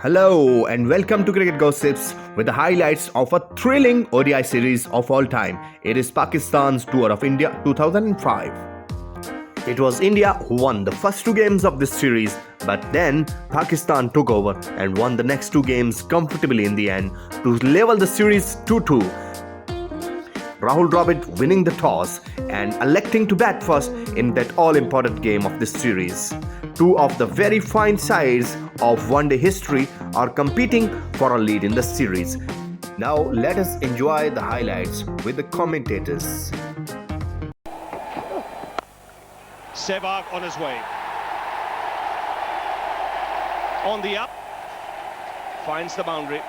Hello and welcome to Cricket Gossips with the highlights of a thrilling ODI series of all time. It is Pakistan's Tour of India 2005. It was India who won the first two games of this series, but then Pakistan took over and won the next two games comfortably in the end to level the series 2-2. Rahul Dravid winning the toss and electing to bat first in that all-important game of this series. Two of the very fine sides of one-day history are competing for a lead in the series. Now let us enjoy the highlights with the commentators. Sehwag on his way. On the up. Finds the boundary.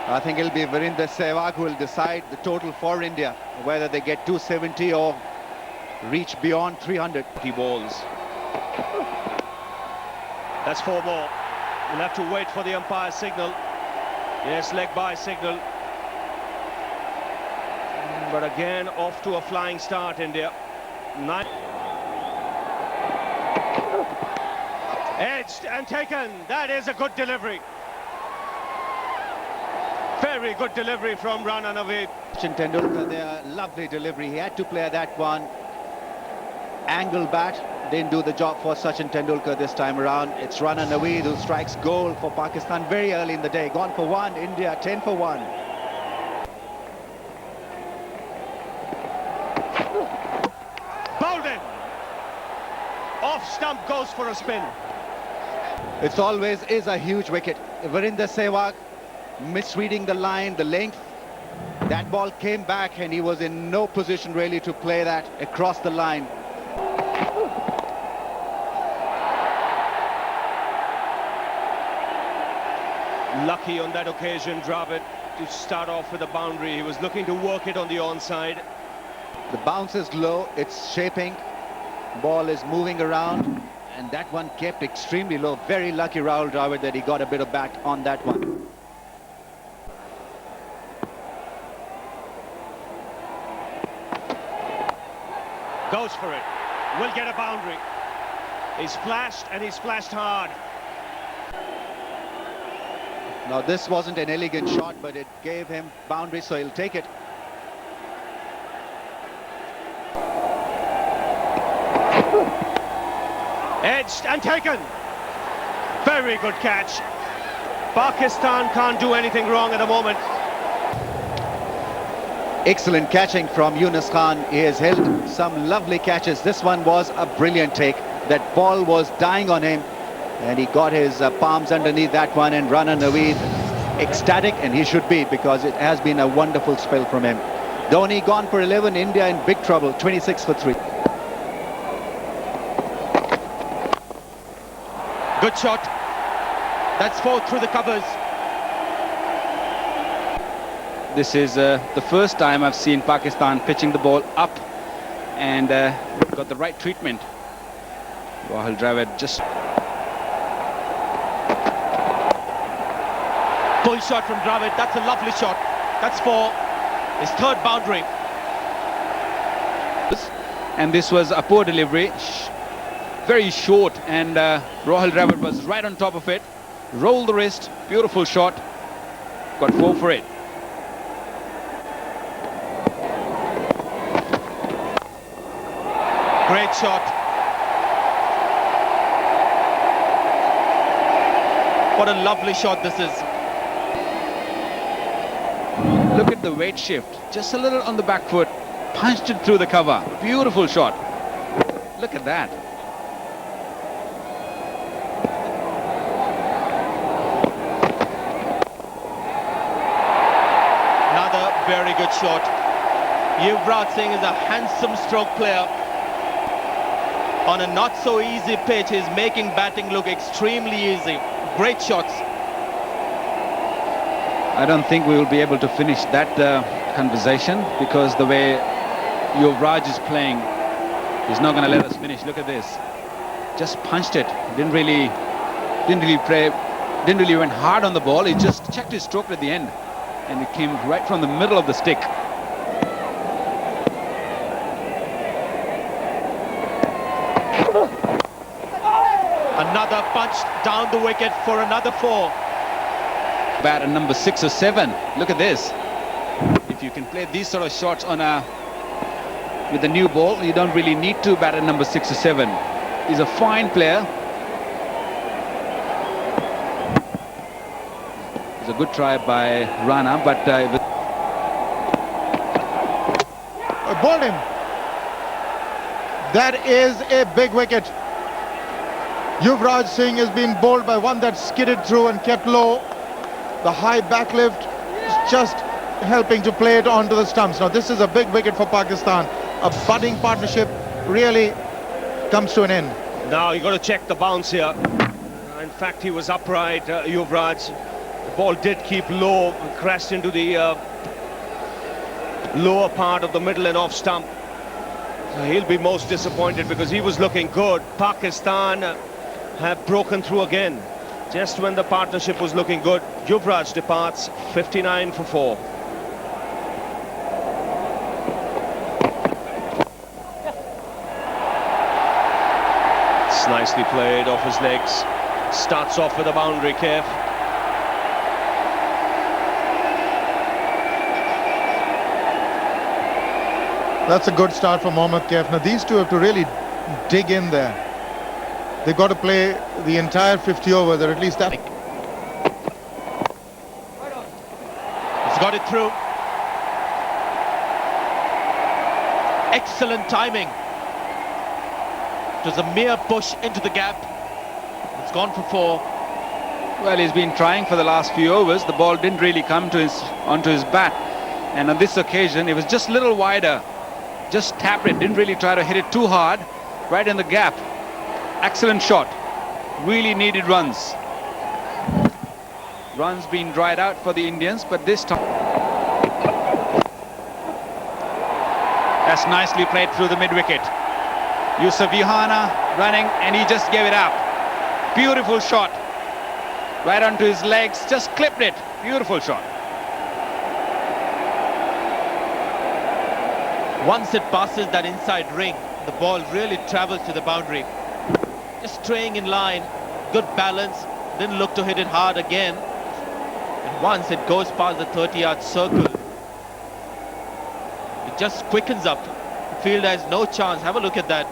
I think it'll be Virender Sehwag who will decide the total for India, whether they get 270 or reach beyond 300. Balls. That's four more. We'll have to wait for the umpire's signal. Yes, leg by signal. But again, off to a flying start, India. Edged and taken. That is a good delivery. Very good delivery from Rana Naveed. Sachin Tendulkar there, lovely delivery. He had to play that one. Angle bat didn't do the job for Sachin Tendulkar this time around. It's Rana Naveed who strikes goal for Pakistan very early in the day. Gone for one, India 10 for 1. Bowled in. Off stump goes for a spin. It always is a huge wicket. Virender Sehwag misreading the line, the length. That ball came back and he was in no position really to play that across the line. Lucky on that occasion, Dravid, to start off with a boundary. He was looking to work it on the onside. The bounce is low, it's shaping. Ball is moving around and that one kept extremely low. Very lucky Rahul Dravid that he got a bit of bat on that one. Goes for it. Will get a boundary. He's flashed and he's flashed hard. Now this wasn't an elegant shot, but it gave him boundary, so he'll take it. Edged and taken. Very good catch. Pakistan can't do anything wrong at the moment. Excellent catching from Yunus Khan. He has held some lovely catches. This one was a brilliant take. That ball was dying on him and he got his palms underneath that one, and Rana Naveed ecstatic, and he should be, because it has been a wonderful spell from him. Dhoni gone for 11, India in big trouble, 26 for 3. Good shot. That's four through the covers. This is the first time I've seen Pakistan pitching the ball up and got the right treatment. Rahul Dravid just... Pull shot from Dravid. That's a lovely shot. That's four. His third boundary. And this was a poor delivery. Very short, and Rahul Dravid was right on top of it. Rolled the wrist. Beautiful shot. Got four for it. Great shot. What a lovely shot this is. Look at the weight shift. Just a little on the back foot. Punched it through the cover. Beautiful shot. Look at that. Another very good shot. Yuvraj Singh is a handsome stroke player. On a not so easy pitch, he's making batting look extremely easy. Great shots. I don't think we will be able to finish that conversation, because the way Yuvraj is playing, he's not going to let us finish. Look at this. Just punched it. Didn't really went hard on the ball. He just checked his stroke at the end, and it came right from the middle of the stick. Another punch down the wicket for another 4. Batter number 6 or 7. Look at this. If you can play these sort of shots on with the new ball, you don't really need to bat at number 6 or 7. He's a fine player. It's a good try by Rana, but bowled him. That is a big wicket. Yuvraj Singh has been bowled by one that skidded through and kept low. The high backlift is just helping to play it onto the stumps. Now this is a big wicket for Pakistan. A budding partnership really comes to an end. Now you've got to check the bounce here. In fact, he was upright, Yuvraj. The ball did keep low, crashed into the lower part of the middle and off stump. So he'll be most disappointed because he was looking good. Pakistan have broken through again. Just when the partnership was looking good, Yuvraj departs 59 for 4. It's nicely played off his legs. Starts off with a boundary, Kev. That's a good start for Mohammad Kaif. Now these two have to really dig in there. They've got to play the entire 50 overs, or at least that. He's got it through. Excellent timing. It was a mere push into the gap. It's gone for 4. well, he's been trying for the last few overs. The ball didn't really come to onto his bat, and on this occasion it was just a little wider. Just tapped it, didn't really try to hit it too hard, right in the gap. Excellent shot. Really needed runs. Runs being dried out for the Indians, but this time that's nicely played through the mid-wicket. Yusuf Yohana running, and he just gave it up. Beautiful shot. Right onto his legs, just clipped it. Beautiful shot. Once it passes that inside ring, the ball really travels to the boundary. Just straying in line, good balance, didn't look to hit it hard again. And once it goes past the 30-yard circle, it just quickens up. The fielder has no chance. Have a look at that.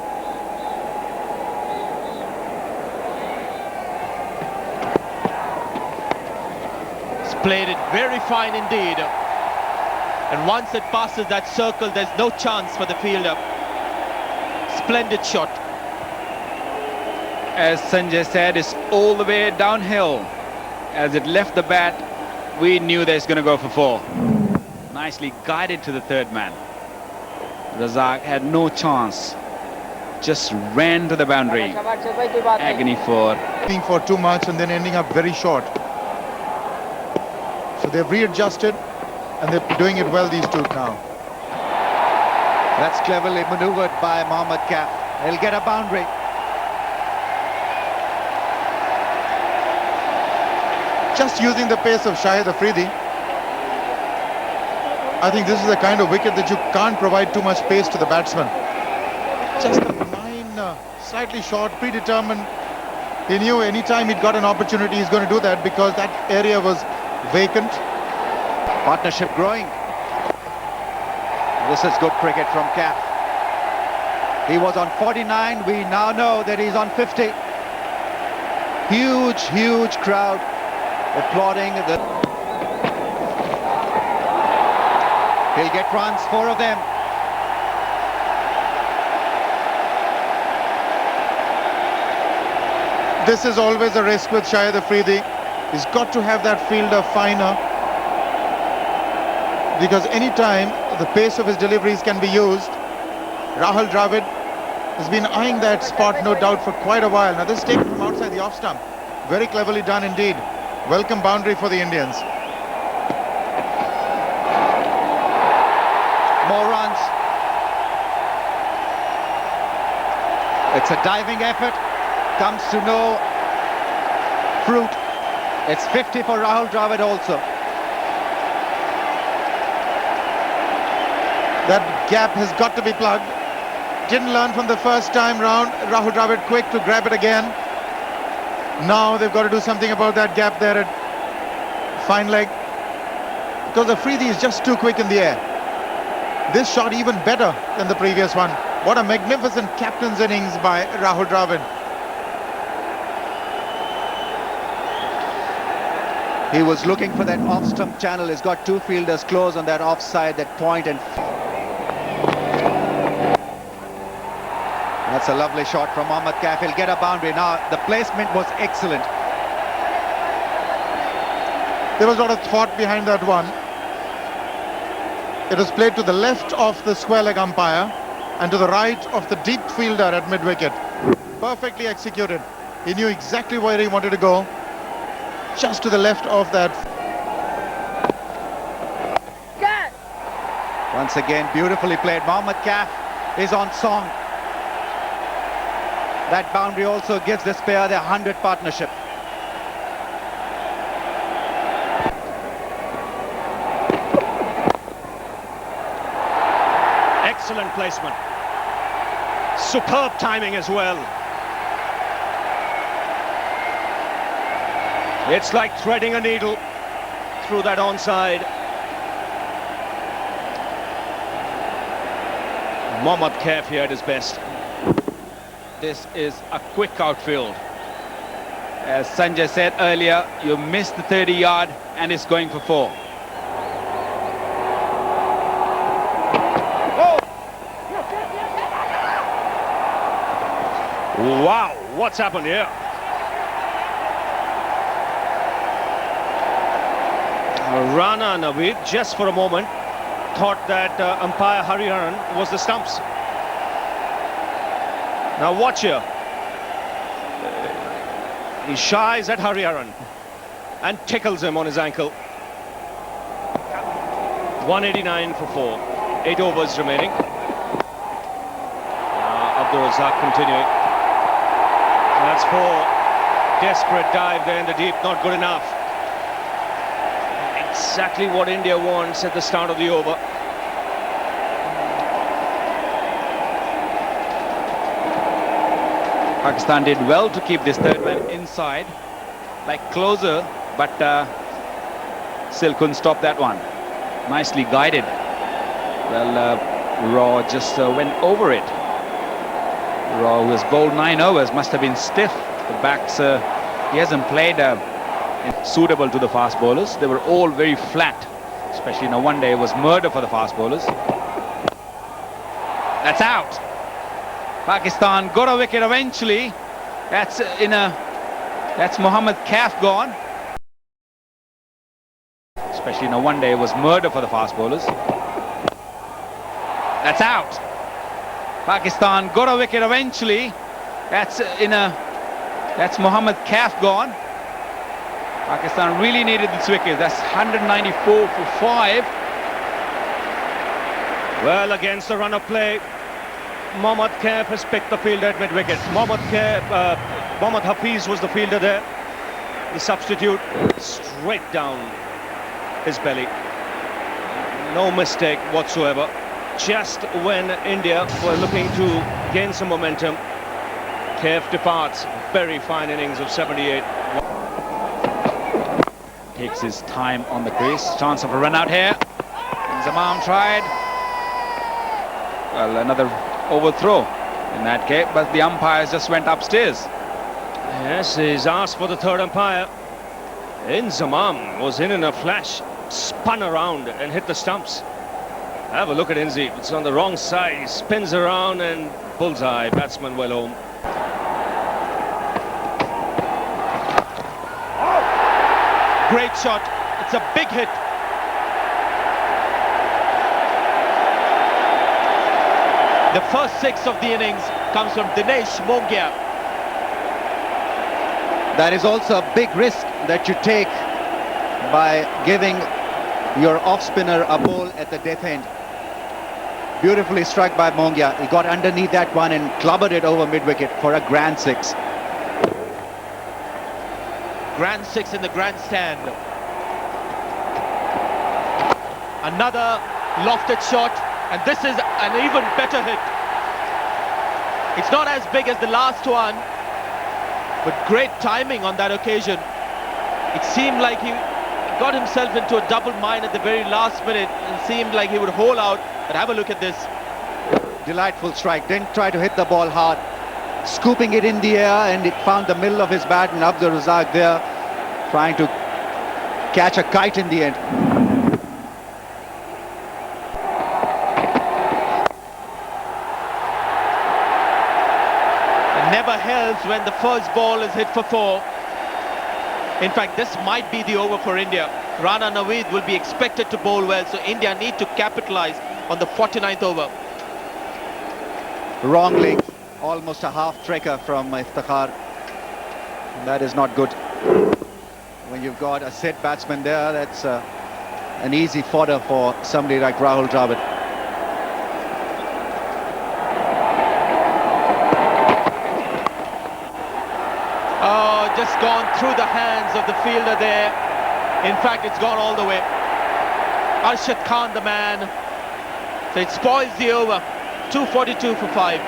He's played it very fine indeed. And once it passes that circle, there's no chance for the fielder. Splendid shot. As Sanjay said, it's all the way downhill. As it left the bat, we knew that it's going to go for 4. Nicely guided to the third man. Razak had no chance. Just ran to the boundary. Agony for. Looking for too much and then ending up very short. So they've readjusted and they're doing it well, these two now. That's cleverly maneuvered by Mohammad Kaif. He'll get a boundary. Just using the pace of Shahid Afridi. I think this is the kind of wicket that you can't provide too much pace to the batsman. Just a line, slightly short, predetermined. He knew anytime he'd got an opportunity, he's going to do that because that area was vacant. Partnership growing. This is good cricket from Kaif. He was on 49. We now know that he's on 50. Huge, huge crowd applauding. He'll get runs, 4 of them. This is always a risk with Shahid Afridi. He's got to have that fielder finer, because anytime the pace of his deliveries can be used. Rahul Dravid has been eyeing that spot, no doubt, for quite a while. Now this taken from outside the off stump. Very cleverly done indeed. Welcome boundary for the Indians. More runs. It's a diving effort. Comes to no fruit. It's 50 for Rahul Dravid also. That gap has got to be plugged. didn't learn from the first time round. Rahul Dravid quick to grab it again. Now they've got to do something about that gap there at fine leg, because Afridi is just too quick in the air. This shot even better than the previous one. What a magnificent captain's innings by Rahul Dravid. He was looking for that off-stump channel. He's got two fielders close on that offside, that point, and that's a lovely shot from Mohammad Kaif. He'll get a boundary. Now, the placement was excellent. There was a lot of thought behind that one. It was played to the left of the square leg umpire and to the right of the deep fielder at mid-wicket. Perfectly executed. He knew exactly where he wanted to go. Just to the left of that. Once again, beautifully played. Mohammad Kaif is on song. That boundary also gives this pair their 100 partnership. Excellent placement. Superb timing as well. It's like threading a needle through that onside. Mohammad Kaif here at his best. This is a quick outfield. As Sanjay said earlier, you missed the 30-yard and it's going for 4. Wow, what's happened here? Rana Naveed, just for a moment, thought that umpire Hariharan was the stumps. Now watch here. He shies at Hariharan and tickles him on his ankle. 189 for 4. 8 overs remaining. Abdul Razak continuing. That's 4. Desperate dive there in the deep, not good enough. Exactly what India wants at the start of the over. Pakistan did well to keep this third man inside, like closer, but still couldn't stop that one. Nicely guided. Well, Raw just went over it. Raw, who has bowled 9 overs, must have been stiff. The backs, he hasn't played suitable to the fast bowlers. They were all very flat, especially in a one-day. It was murder for the fast bowlers. That's out. Pakistan got a wicket eventually. That's Mohammad Kaif gone. Especially in a one-day, it was murder for the fast bowlers. That's out. Pakistan got a wicket eventually. That's Mohammad Kaif gone. Pakistan really needed this wicket. That's 194 for 5. Well, against the run of play, Mohammad Kaif has picked the fielder at mid-wicket. Mohammad Hafiz was the fielder there. The substitute, straight down his belly. No mistake whatsoever. Just when India were looking to gain some momentum, Kaif departs. Very fine innings of 78. Takes his time on the crease. Chance of a run out here. Zamam tried. Well, another overthrow in that case, but the umpires just went upstairs. Yes, he's asked for the third umpire. Inzamam was in a flash, spun around and hit the stumps. Have a look at Inzi. It's on the wrong side. He spins around and bullseye. Batsman well home. Great shot. It's a big hit. The first 6 of the innings comes from Dinesh Mongia. That is also a big risk that you take by giving your off-spinner a ball at the death end. Beautifully struck by Mongia. He got underneath that one and clubbered it over mid-wicket for a grand 6. Grand 6 in the grandstand. Another lofted shot, and this is an even better hit. It's not as big as the last one, but great timing on that occasion. It seemed like he got himself into a double mine at the very last minute and seemed like he would hole out. But have a look at this. Delightful strike. Didn't try to hit the ball hard. Scooping it in the air, and it found the middle of his bat, and Abdul Razak there trying to catch a kite in the end. It never helps when the first ball is hit for 4. In fact, this might be the over for India. Rana Naveed will be expected to bowl well, so India need to capitalize on the 49th over. Wrongly, almost a half trekker from Iftikhar. That is not good. When you've got a set batsman there, that's an easy fodder for somebody like Rahul Dravid. Oh, just gone through the hands of the fielder there. In fact, it's gone all the way. Arshad Khan, the man. So it spoils the over. 242 for 5.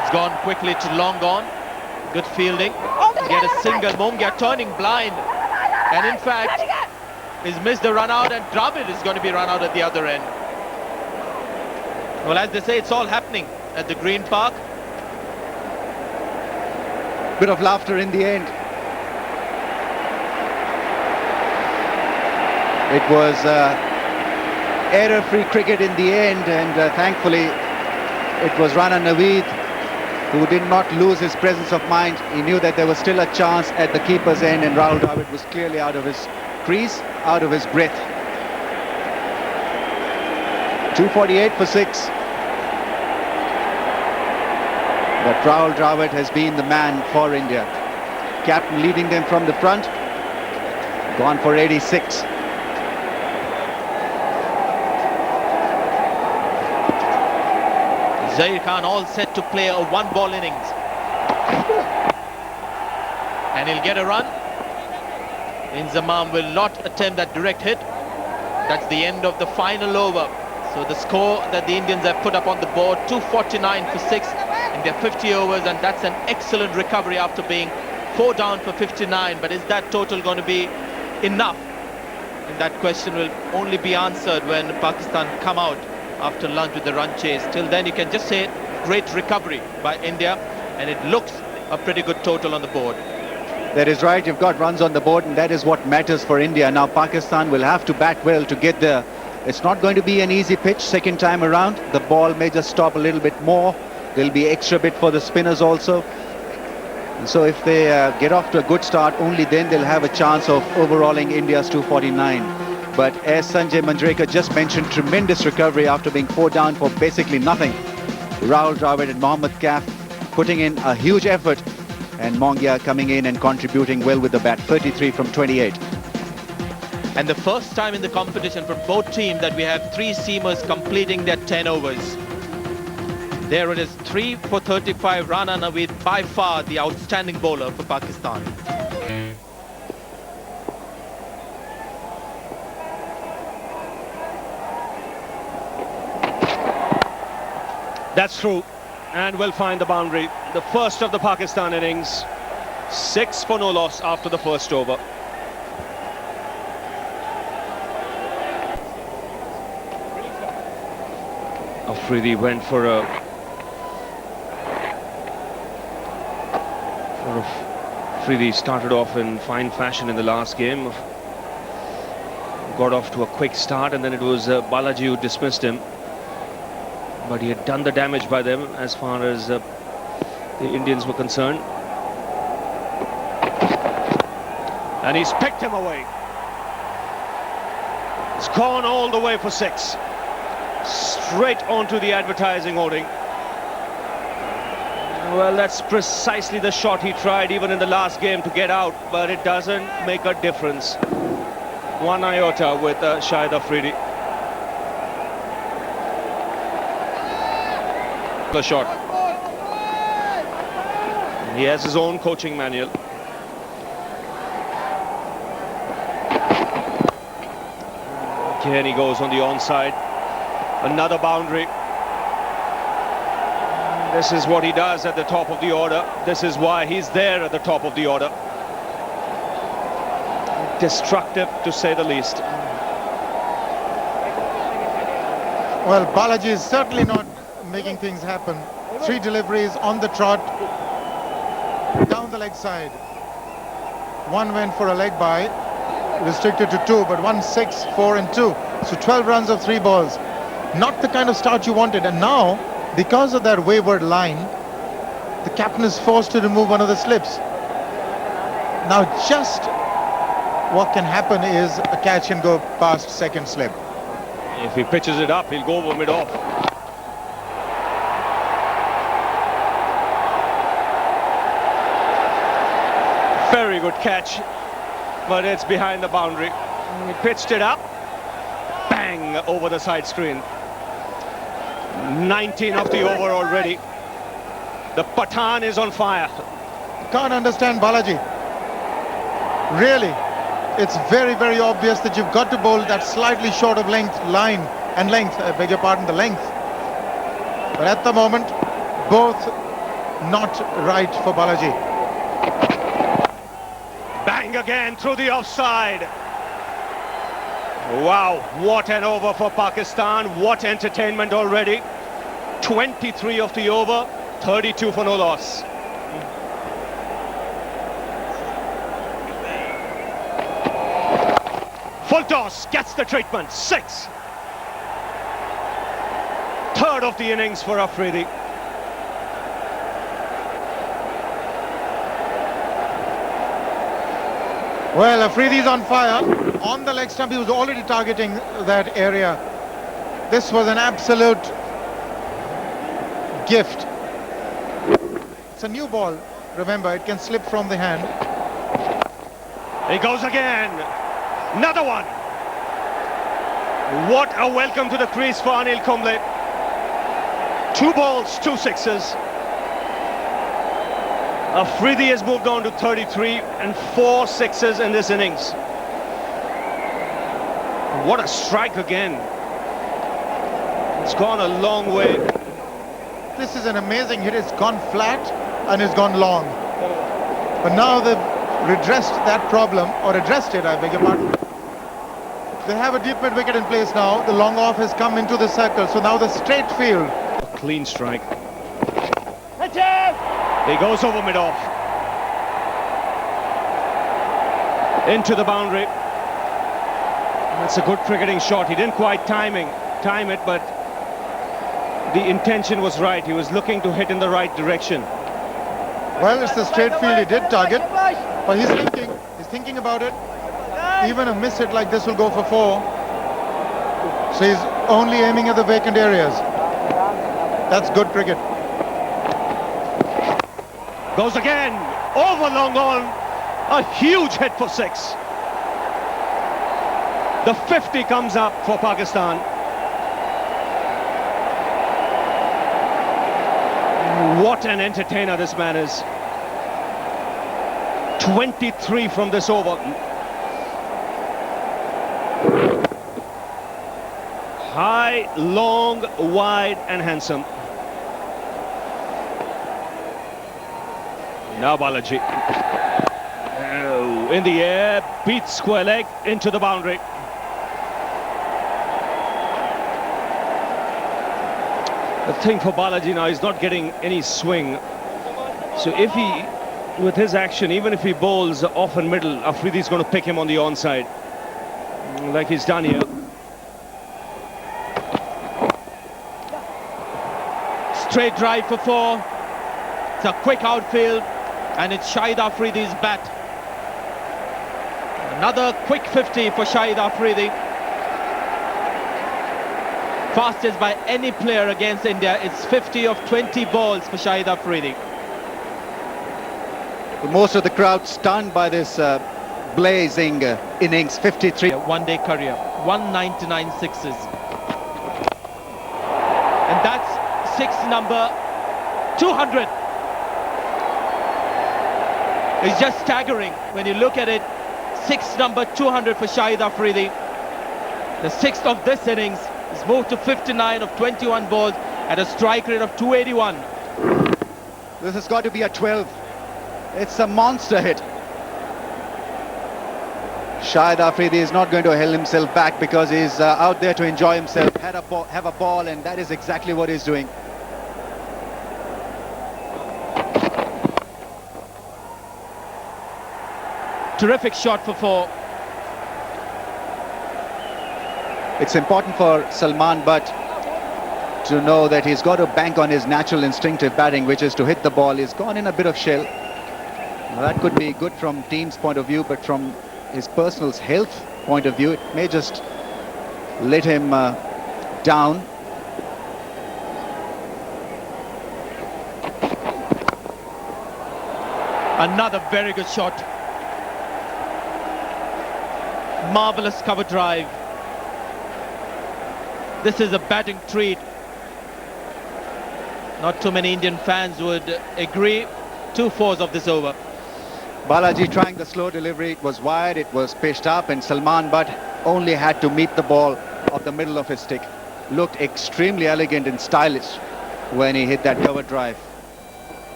It's gone quickly to long on. Good fielding. Get a single. Mongia turning blind. And in fact, he's missed the run out, and Dravid is going to be run out at the other end. Well, as they say, it's all happening at the Green Park. Bit of laughter in the end. It was error-free cricket in the end, and thankfully it was Rana Naveed who did not lose his presence of mind. He knew that there was still a chance at the keeper's end, and Rahul Dravid was clearly out of his crease, out of his breath. 248 for 6. But Rahul Dravid has been the man for India. Captain leading them from the front. Gone for 86. Zair Khan all set to play a one-ball innings. And he'll get a run. Inzamam will not attempt that direct hit. That's the end of the final over. So the score that the Indians have put up on the board, 249 for 6 in their 50 overs, and that's an excellent recovery after being 4 down for 59. But is that total going to be enough? And that question will only be answered when Pakistan come out after lunch with the run chase. Till then, you can just say great recovery by India, and it looks a pretty good total on the board. That is right. You've got runs on the board, and that is what matters for India. Now Pakistan will have to bat well to get there. It's not going to be an easy pitch second time around. The ball may just stop a little bit more. There'll be extra bit for the spinners also. And so if they get off to a good start, only then they'll have a chance of overhauling India's 249. But as Sanjay Manjrekar just mentioned, tremendous recovery after being 4 down for basically nothing. Rahul Dravid and Mohammad Kaf putting in a huge effort, and Mongia coming in and contributing well with the bat, 33 from 28. And the first time in the competition for both teams that we have 3 seamers completing their 10 overs. There it is, 3 for 35. Rana Naveed, by far the outstanding bowler for Pakistan. That's through, and will find the boundary. The first of the Pakistan innings. 6 for no loss after the first over. Afridi went for a Afridi started off in fine fashion in the last game. Got off to a quick start, and then it was Balaji who dismissed him. But he had done the damage by them as far as the Indians were concerned. And he's picked him away. It's gone all the way for 6. Straight onto the advertising hoarding. Well, that's precisely the shot he tried even in the last game to get out, but it doesn't make a difference. 1 iota with Shahid Afridi. The shot. He has his own coaching manual. Again he goes on the onside. Another boundary. This is what he does at the top of the order. This is why he's there at the top of the order. Destructive, to say the least. Well, Balaji is certainly not making things happen. 3 deliveries on the trot, down the leg side. 1 went for a leg by, restricted to 2, but 1, 6, 4 and 2. So 12 runs of 3 balls. Not the kind of start you wanted. And now, because of that wayward line, the captain is forced to remove one of the slips. Now just what can happen is a catch can go past second slip. If he pitches it up, he'll go over mid-off. Very good catch, but it's behind the boundary. He pitched it up, bang, over the side screen. 19 of the over already. The Pathan is on fire. Can't understand Balaji. Really, it's very, very obvious that you've got to bowl that slightly short of length line and length, I beg your pardon, the length. But at the moment, both not right for Balaji. Bang again through the offside. Wow, what an over for Pakistan. What entertainment already. 23 of the over, 32 for no loss. Full toss, gets the treatment, 6. Third of the innings for Afridi. Well, Afridi's on fire. On the leg stump, he was already targeting that area. This was an absolute gift. It's a new ball. Remember, it can slip from the hand. He goes again. Another one. What a welcome to the crease for Anil Kumble. 2 balls, 2 sixes. Afridi has moved on to 33 and 4 sixes in this innings. What a strike again. It's gone a long way. This is an amazing hit. It's gone flat and it's gone long. But now they've redressed that problem, or addressed it, I beg your pardon. They have a deep mid wicket in place now. The long off has come into the circle. So now the straight field. A clean strike. He goes over mid-off. Into the boundary. That's a good cricketing shot. He didn't quite time it, but the intention was right. He was looking to hit in the right direction. Well, it's the straight field he did target, but he's thinking about it. Even a miss hit like this will go for 4. So he's only aiming at the vacant areas. That's good cricket. Goes again, over long on, a huge hit for 6. The 50 comes up for Pakistan. What an entertainer this man is. 23 from this over. High, long, wide and handsome. Now Balaji. Oh, in the air, beats square leg into the boundary. The thing for Balaji now is not getting any swing. So if he, with his action, even if he bowls off and middle, Afridi's going to pick him on the onside, like he's done here. Straight drive for 4. It's a quick outfield, and it's Shahid Afridi's bat. Another quick 50 for Shahid Afridi. Fastest by any player against India. It's 50 of 20 balls for Shahid Afridi. Most of the crowd stunned by this blazing innings. 53. One-day career, 199 sixes. And that's 6 number 200. It's just staggering when you look at it. 6 number 200 for Shahid Afridi. The sixth of this innings. He's moved to 59 of 21 balls at a strike rate of 281. This has got to be a 12. It's a monster hit. Shahid Afridi is not going to hold himself back because he's out there to enjoy himself, have a ball, and that is exactly what he's doing. Terrific shot for 4. It's important for Salman Butt to know that he's got to bank on his natural instinctive batting, which is to hit the ball. He's gone in a bit of shell. Now, that could be good from team's point of view, but from his personal health point of view, it may just let him down. Another very good shot. Marvelous cover drive. This is a batting treat. Not too many Indian fans would agree. 2 fours of this over. Balaji trying the slow delivery. It was wide, it was pitched up, and Salman Butt only had to meet the ball off the middle of his stick. Looked extremely elegant and stylish when he hit that cover drive.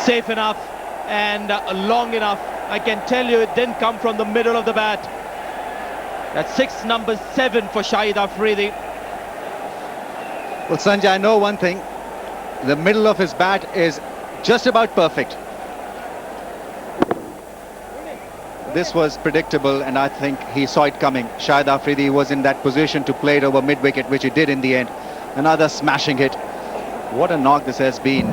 Safe enough and long enough. I can tell you it didn't come from the middle of the bat. That's number 7 for Shahid Afridi. Well, Sanjay, I know one thing. The middle of his bat is just about perfect. This was predictable, and I think he saw it coming. Shahid Afridi was in that position to play it over mid-wicket, which he did in the end. Another smashing hit. What a knock this has been.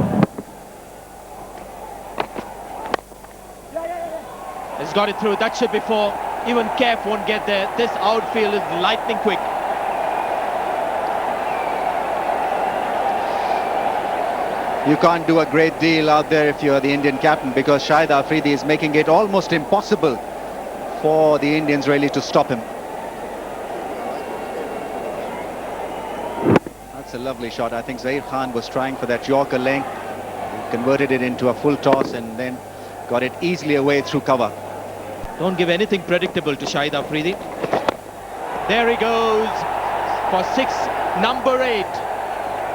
He's got it through. That should be 4. Even Kef won't get there. This outfield is lightning quick. You can't do a great deal out there if you're the Indian captain, because Shahid Afridi is making it almost impossible for the Indians really to stop him. That's a lovely shot. I think Zair Khan was trying for that Yorker length. He converted it into a full toss and then got it easily away through cover. Don't give anything predictable to Shahid Afridi. There he goes for 6, number 8.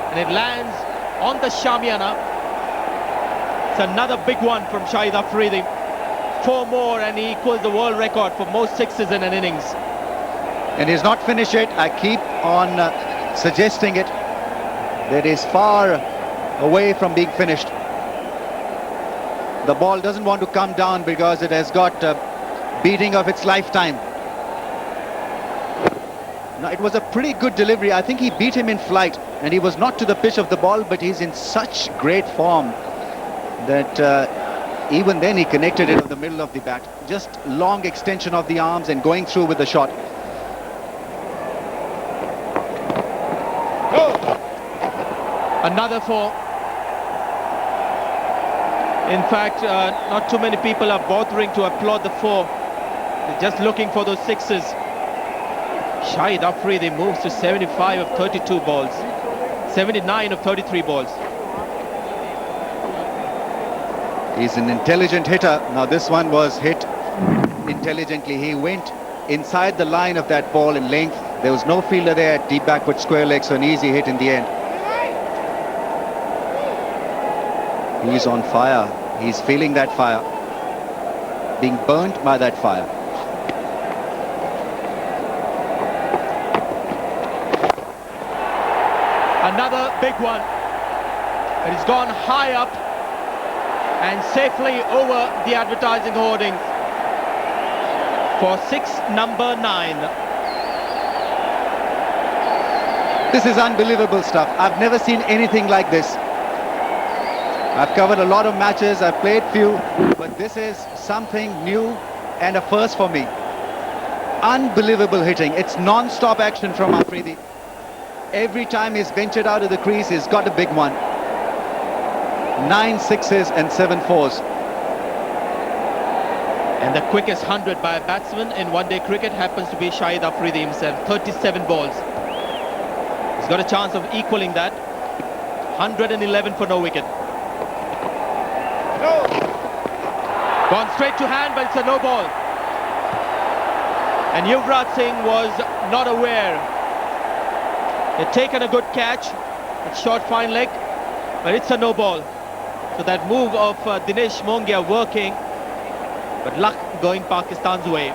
And it lands on the Shamiana. It's another big one from Shahid Afridi. 4 more and he equals the world record for most sixes in an innings. And he's not finished yet. I keep on suggesting it. That is far away from being finished. The ball doesn't want to come down because it has got beating of its lifetime. Now, it was a pretty good delivery. I think he beat him in flight, and he was not to the pitch of the ball, but he's in such great form that even then he connected it on the middle of the bat. Just long extension of the arms and going through with the shot. Another 4. In fact, not too many people are bothering to applaud the 4. They're just looking for those 6s. Shahid Afridi moves to 75 of 32 balls. 79 of 33 balls. He's an intelligent hitter. Now this one was hit intelligently. He went inside the line of that ball in length. There was no fielder there at deep backward square leg, so an easy hit in the end. He's on fire. He's feeling that fire. Being burnt by that fire. Another big one. It has gone high up and safely over the advertising hoardings for 6, number 9. This is unbelievable stuff. I've never seen anything like this. I've covered a lot of matches, I've played few, but this is something new and a first for me. Unbelievable hitting. It's non-stop action from Afridi. Every time he's ventured out of the crease, he's got a big one. 9 6s and 7 4s. And the quickest 100 by a batsman in one-day cricket happens to be Shahid Afridi himself. 37 balls. He's got a chance of equaling that. 111 for no wicket. Gone straight to hand, but it's a no ball. And Yuvraj Singh was not aware. He'd taken a good catch, it's short fine leg, but it's a no ball. So that move of Dinesh Mongia working, but luck going Pakistan's way.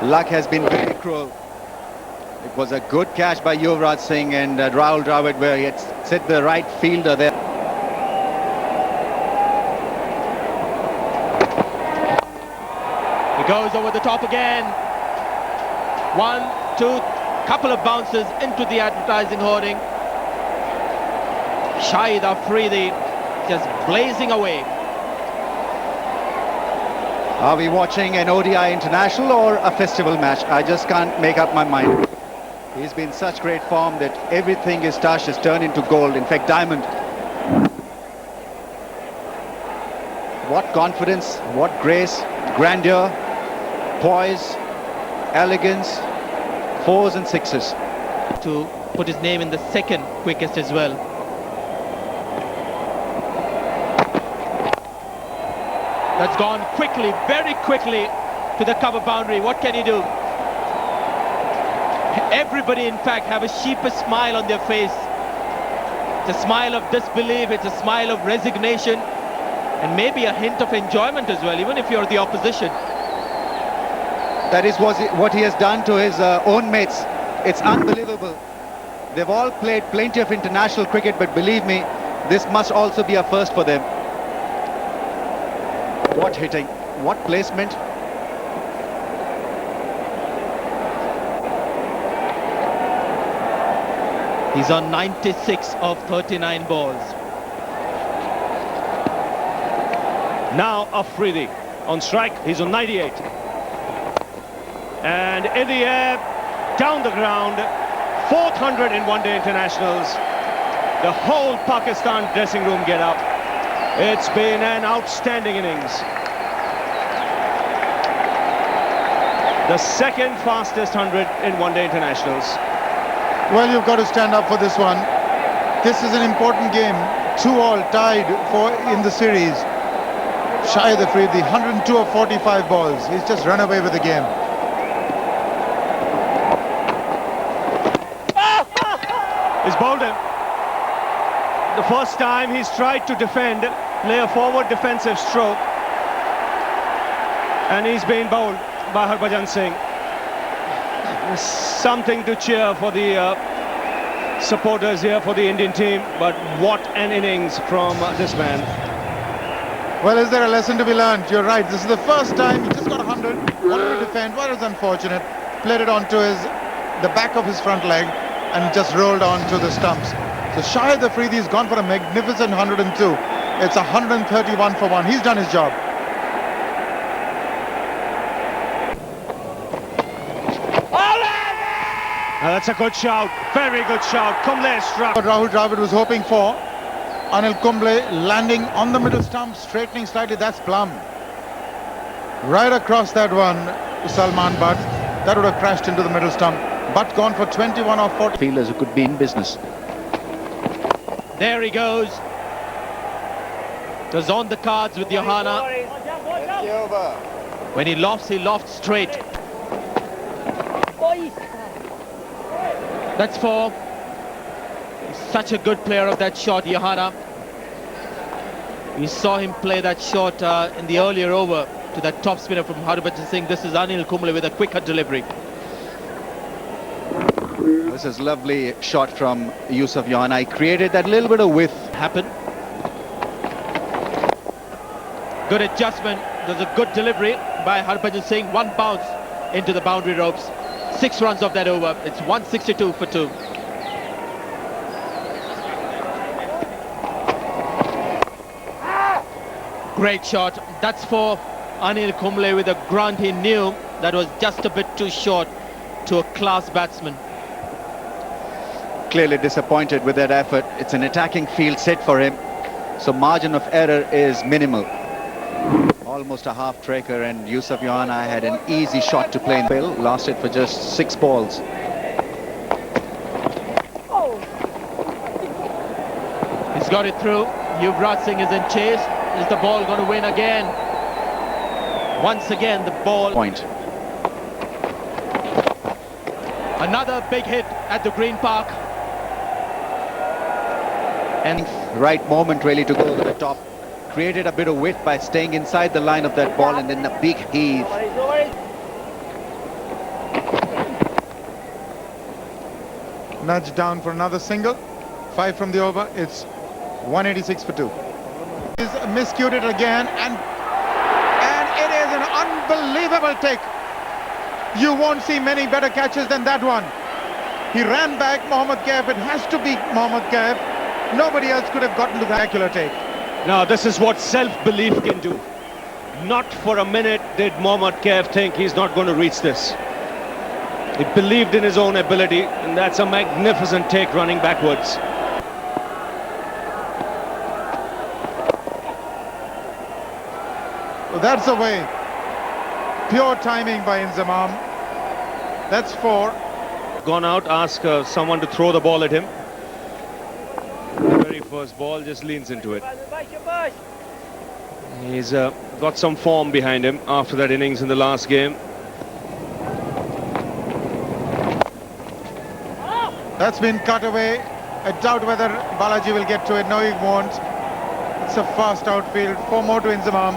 Luck has been very cruel. It was a good catch by Yuvraj Singh and Rahul Dravid, where he had set the right fielder there. He goes over the top again. 1, 2, couple of bounces into the advertising hoarding. Shahid Afridi just blazing away. Are we watching an ODI international or a festival match? I just can't make up my mind. He's been such great form that everything is touched has turned into gold, in fact diamond. What confidence, what grace, grandeur, poise, elegance, 4s and 6s. To put his name in the second quickest as well. That's gone quickly, very quickly to the cover boundary. What can he do? Everybody, in fact, have a sheepish smile on their face. It's a smile of disbelief, it's a smile of resignation, and maybe a hint of enjoyment as well, even if you're the opposition. That is what he has done to his own mates. It's unbelievable. They've all played plenty of international cricket, but believe me, this must also be a first for them. What hitting, what placement. He's on 96 of 39 balls. Now Afridi on strike, he's on 98. And in the air, down the ground, 400 in one-day internationals. The whole Pakistan dressing room get up. It's been an outstanding innings. The second fastest 100 in one-day internationals. Well, you've got to stand up for this one. This is an important game. 2-all tied in the series. Shahid Afridi, 102 of 45 balls. He's just run away with the game. He's bowled him. The first time he's tried to defend, play a forward defensive stroke, and he's been bowled by Harbhajan Singh. Something to cheer for the supporters here for the Indian team, but what an innings from this man. Well, is there a lesson to be learned? You're right. This is the first time he just got 100. Wanted to defend. Well, it was unfortunate. Played it onto the back of his front leg and just rolled on to the stumps. So Shahid Afridi has gone for a magnificent 102. It's 131 for 1. He's done his job. That's a good shout, very good shout. Kumble struck. What Rahul Dravid was hoping for. Anil Kumble landing on the middle stump, straightening slightly. That's plumb. Right across that one, Salman Butt. That would have crashed into the middle stump. Butt gone for 21 of 40. Fielders who could be in business. There he goes. It was on the cards with Johanna. When he lofts straight. That's 4. He's such a good player of that shot, Johanna. We saw him play that shot in the earlier over to that top spinner from Harbhajan Singh. This is Anil Kumble with a quicker delivery. This is lovely shot from Yusuf Johanna. He created that little bit of width. Happen. Good adjustment. There's a good delivery by Harbhajan Singh. 1 bounce into the boundary ropes. 6 runs off that over. It's 162 for 2. Great shot. That's for Anil Kumble with a grunt. He knew that was just a bit too short to a class batsman. Clearly disappointed with that effort. It's an attacking field set for him, so margin of error is minimal. Almost a half tracker, and Yusuf Johanna had an easy shot to play in. Bill lasted for just 6 balls. He's got it through. Yuvraj Singh is in chase. Is the ball going to win again? Once again, the ball. Point. Another big hit at the Green Park. And Right moment really to go to the top. Created a bit of width by staying inside the line of that ball, and then a big heave. Nudge down for another single. 5 from the over. It's 186 for 2. Is miscued again, and it is an unbelievable take. You won't see many better catches than that one. He ran back Mohammad Kaif. It has to be Mohammad Kaif. Nobody else could have gotten to the accurate take. Now, this is what self-belief can do. Not for a minute did Mohammad Kaif think he's not going to reach this. He believed in his own ability, and that's a magnificent take running backwards. So that's away. Pure timing by Inzamam. That's 4. Gone out, ask someone to throw the ball at him. The very first ball, just leans into it. He's got some form behind him after that innings in the last game. That's been cut away. I doubt whether Balaji will get to it. No, he won't. It's a fast outfield. 4 more to Inzamam.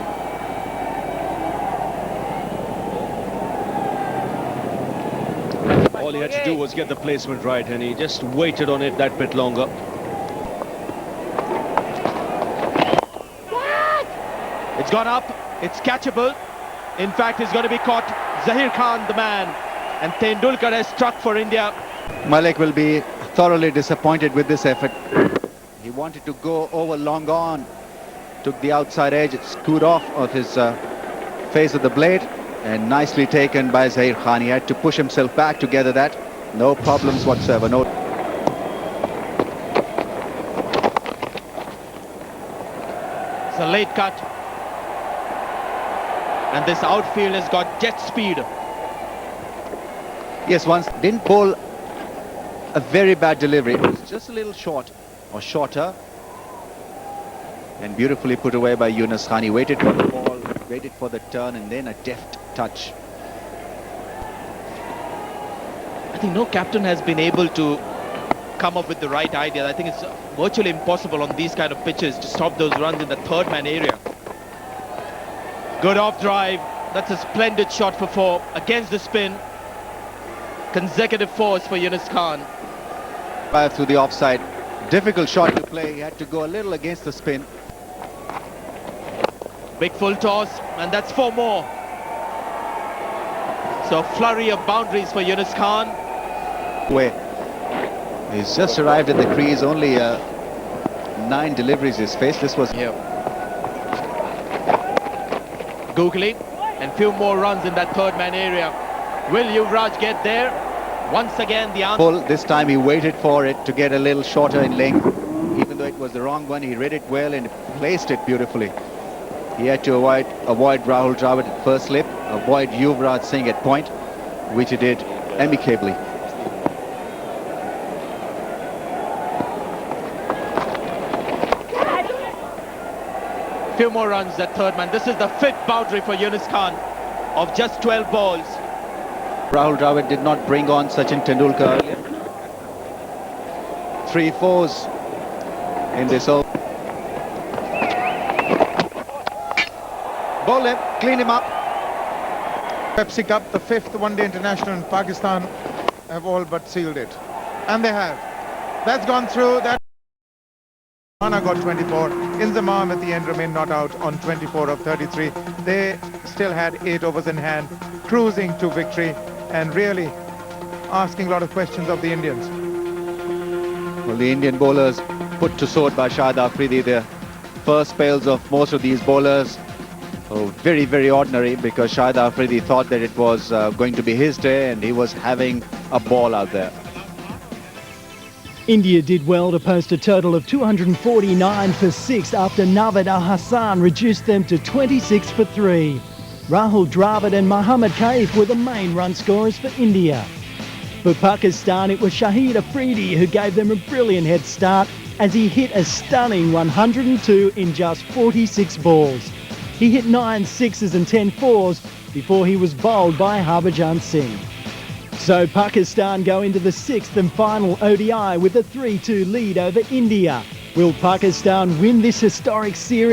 All he had to do was get the placement right, and he just waited on it that bit longer. it's gone up. It's catchable. In fact, it's going to be caught. Zahir Khan, the man. And Tendulkar has struck for India. Malik will be thoroughly disappointed with this effort. He wanted to go over long on. Took the outside edge. It screwed off of his face of the blade. And nicely taken by Zahir Khan. He had to push himself back to gather that. No problems whatsoever. No. It's a late cut. And this outfield has got jet speed. Yes, once didn't bowl a very bad delivery. It was just a little short or shorter. And beautifully put away by Yunus Khan. He waited for the ball, waited for the turn, and then a deft touch. I think no captain has been able to come up with the right idea. I think it's virtually impossible on these kind of pitches to stop those runs in the third man area. Good off drive. That's a splendid shot for 4 against the spin. Consecutive 4s for Yunus Khan. 5 through the offside. Difficult shot to play. He had to go a little against the spin. Big full toss, and that's 4 more. So a flurry of boundaries for Yunus Khan. Way. He's just arrived at the crease. Only 9 deliveries he's faced. This was here. Googly, and few more runs in that third man area. Will Yuvraj get there? Once again, the answer. full. This time he waited for it to get a little shorter in length. Even though it was the wrong one, he read it well and placed it beautifully. He had to avoid Rahul Dravid at first slip, avoid Yuvraj Singh at point, which he did amicably. Few more runs at third man. This is the 5th boundary for Yunus Khan of just 12 balls. Rahul Dravid did not bring on Sachin Tendulkar earlier. 3 4s in this over. Bowl him, clean him up. Pepsi Cup, the 5th one-day international in Pakistan, have all but sealed it. And they have. That's gone through. That Hana got 24. Inzamam at the end remained not out on 24 of 33. They still had 8 overs in hand, cruising to victory and really asking a lot of questions of the Indians. Well, the Indian bowlers put to sword by Shahid Afridi. The first spells of most of these bowlers very, very ordinary, because Shahid Afridi thought that it was going to be his day and he was having a ball out there. India did well to post a total of 249 for 6 after Navid Al-Hassan reduced them to 26 for 3. Rahul Dravid and Mohammad Kaif were the main run scorers for India. For Pakistan, it was Shahid Afridi who gave them a brilliant head start as he hit a stunning 102 in just 46 balls. He hit 9 sixes and 10 fours before he was bowled by Harbhajan Singh. So Pakistan go into the 6th and final ODI with a 3-2 lead over India. Will Pakistan win this historic series?